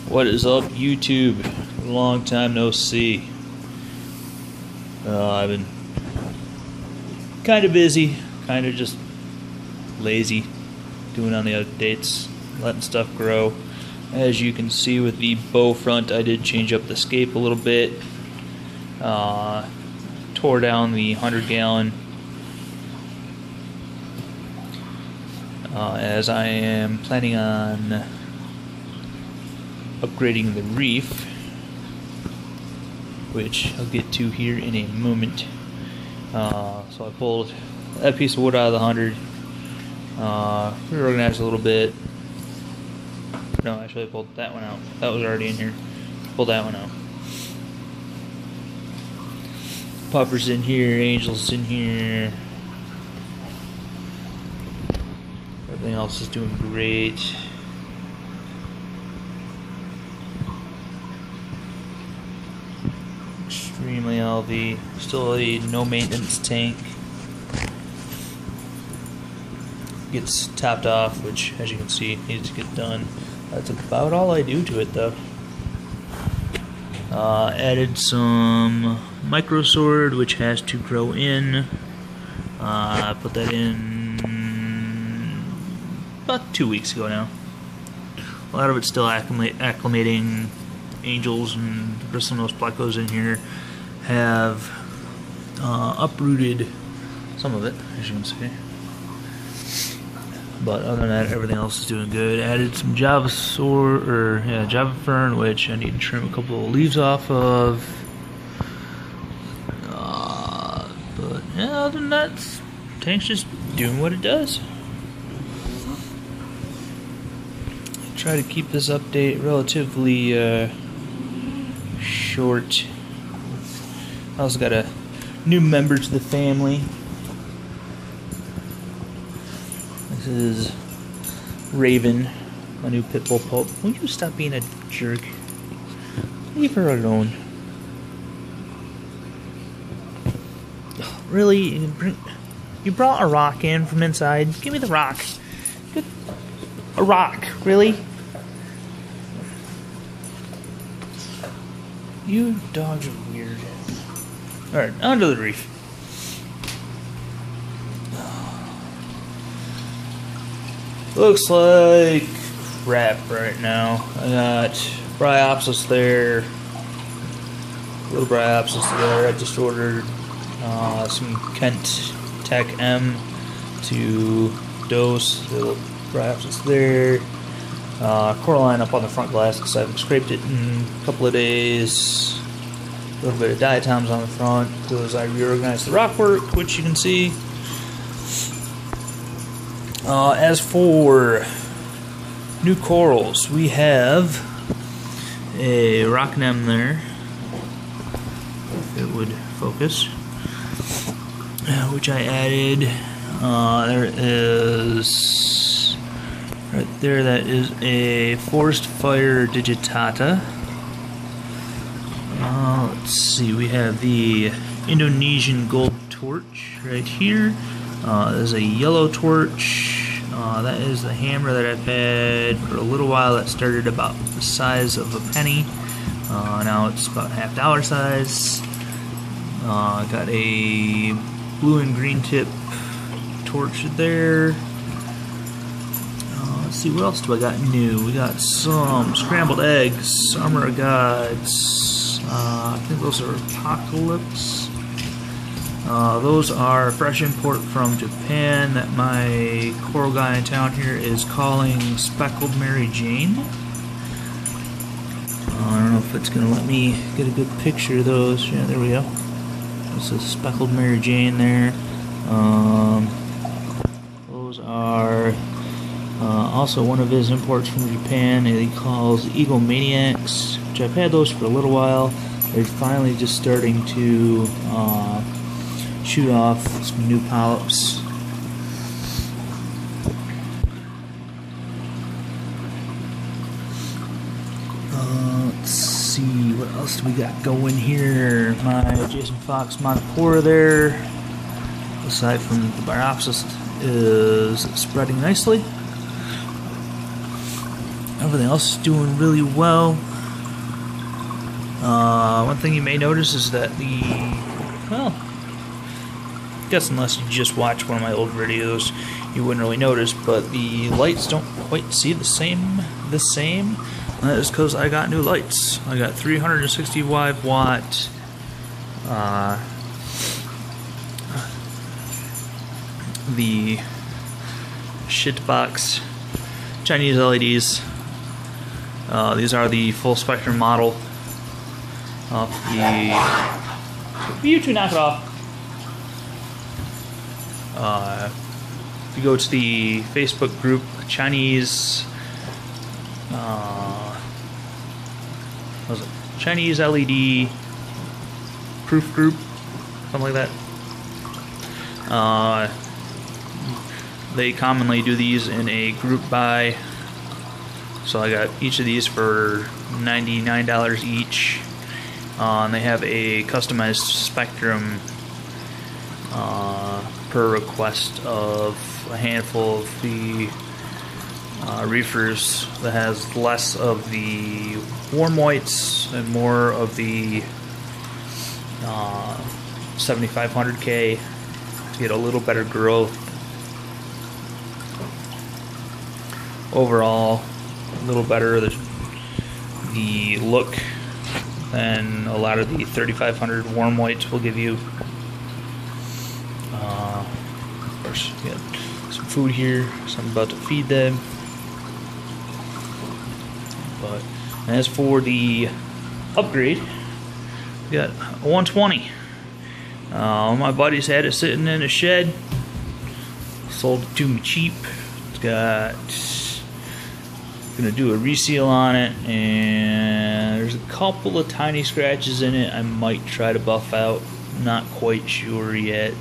What is up, YouTube? Long time no see. I've been kind of busy, kind of just lazy, doing on the updates, letting stuff grow. As you can see with the Bowfront, I did change up the scape a little bit. Tore down the 100-gallon as I am planning on upgrading the reef, which I'll get to here in a moment. So I pulled that piece of wood out of the 100, reorganized a little bit. No, actually I pulled that one out. That was already in here. Pulled that one out. Puffer's in here, Angel's in here. Everything else is doing great. Extremely healthy. Still a no maintenance tank. Gets topped off, which as you can see needs to get done. That's about all I do to it though. Added some micro sword, which has to grow in. I put that in about 2 weeks ago now. A lot of it's still acclimating. Angels and the bristlenose plecos in here have uprooted some of it, as you can see. But other than that, everything else is doing good. Added some Java fern, which I need to trim a couple of leaves off of. But yeah, other than that, tank's just doing what it does. Try to keep this update relatively short. I also got a new member to the family. This is Raven, my new pit bull pup. Won't you stop being a jerk? Leave her alone. Really? You brought a rock in from inside? Give me the rock. A rock, really? You dogs are weird. Alright, onto the reef. Looks like crap right now. I got Bryopsis there. Little Bryopsis there. I just ordered some Kent Tech M to dose. Little Bryopsis there. Coraline up on the front glass because I haven't scraped it in a couple of days. A little bit of diatoms on the front because I reorganized the rockwork, which you can see. As for new corals, we have a rock nem there, if it would focus, which I added. There is, right there, that is a Forest Fire Digitata. Let's see, we have the Indonesian Gold Torch right here. There's a yellow torch. That is the hammer that I've had for a little while. That started about the size of a penny. Now it's about $1/2 size. Got a blue and green tip torch there. Let's see, what else do I got new? We got some scrambled eggs, Armor of Gods. I think those are Apocalypse. Those are fresh import from Japan that my coral guy in town here is calling Speckled Mary Jane. I don't know if it's going to let me get a good picture of those. Yeah, there we go. This is Speckled Mary Jane there. Those are also one of his imports from Japan. He calls Eagle Maniacs, which I've had those for a little while. They're finally just starting to shoot off some new polyps. Let's see, what else do we got going here? My JF Orange Montipora there, aside from the Bryopsis, is spreading nicely. Everything else is doing really well. One thing you may notice is that well, I guess unless you just watch one of my old videos, you wouldn't really notice, but the lights don't quite see the same. And that is because I got new lights. I got 365 watt the shitbox Chinese LEDs. These are the full spectrum model of the. You two knock it off. If you go to the Facebook group Chinese, what was it? Chinese LED proof group, something like that. They commonly do these in a group buy, so I got each of these for $99 each. And they have a customized spectrum per request of a handful of the reefers that has less of the warm whites and more of the 7500K to get a little better growth. Overall, a little better the look than a lot of the 3500 warm whites will give you. Of course, we got some food here, so I'm about to feed them. But as for the upgrade, we got a 120. My buddies had it sitting in a shed, sold it to me cheap. It's got, gonna do a reseal on it, and there's a couple of tiny scratches in it I might try to buff out. Not quite sure yet.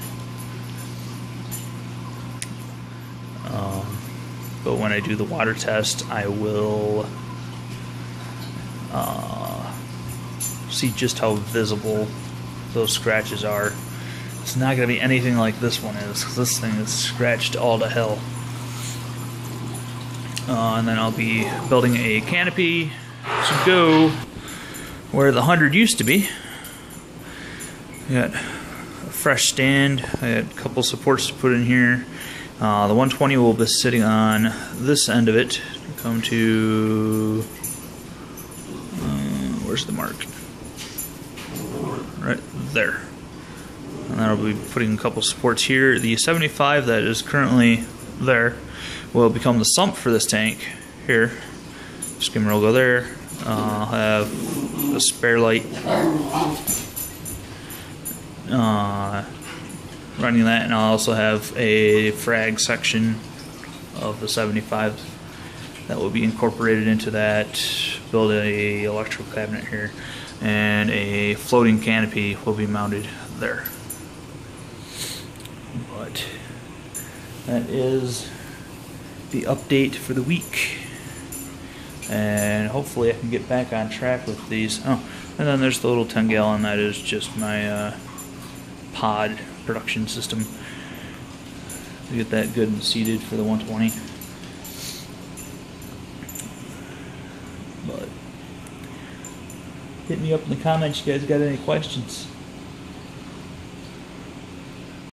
But when I do the water test, I will see just how visible those scratches are. It's not going to be anything like this one is, because this thing is scratched all to hell. And then I'll be building a canopy to go where the 100 used to be. I got a fresh stand. I got a couple supports to put in here. The 120 will be sitting on this end of it. Come to where's the mark? Right there. And then I'll be putting a couple supports here. The 75 that is currently there will become the sump for this tank here. Skimmer will go there. I'll have a spare light running that, and I'll also have a frag section of the 75 that will be incorporated into that. Build a electrical cabinet here, and a floating canopy will be mounted there. But that is the update for the week, and hopefully I can get back on track with these. Oh, and then there's the little 10 gallon that is just my pod production system to get that good and seated for the 120. But hit me up in the comments if you guys got any questions.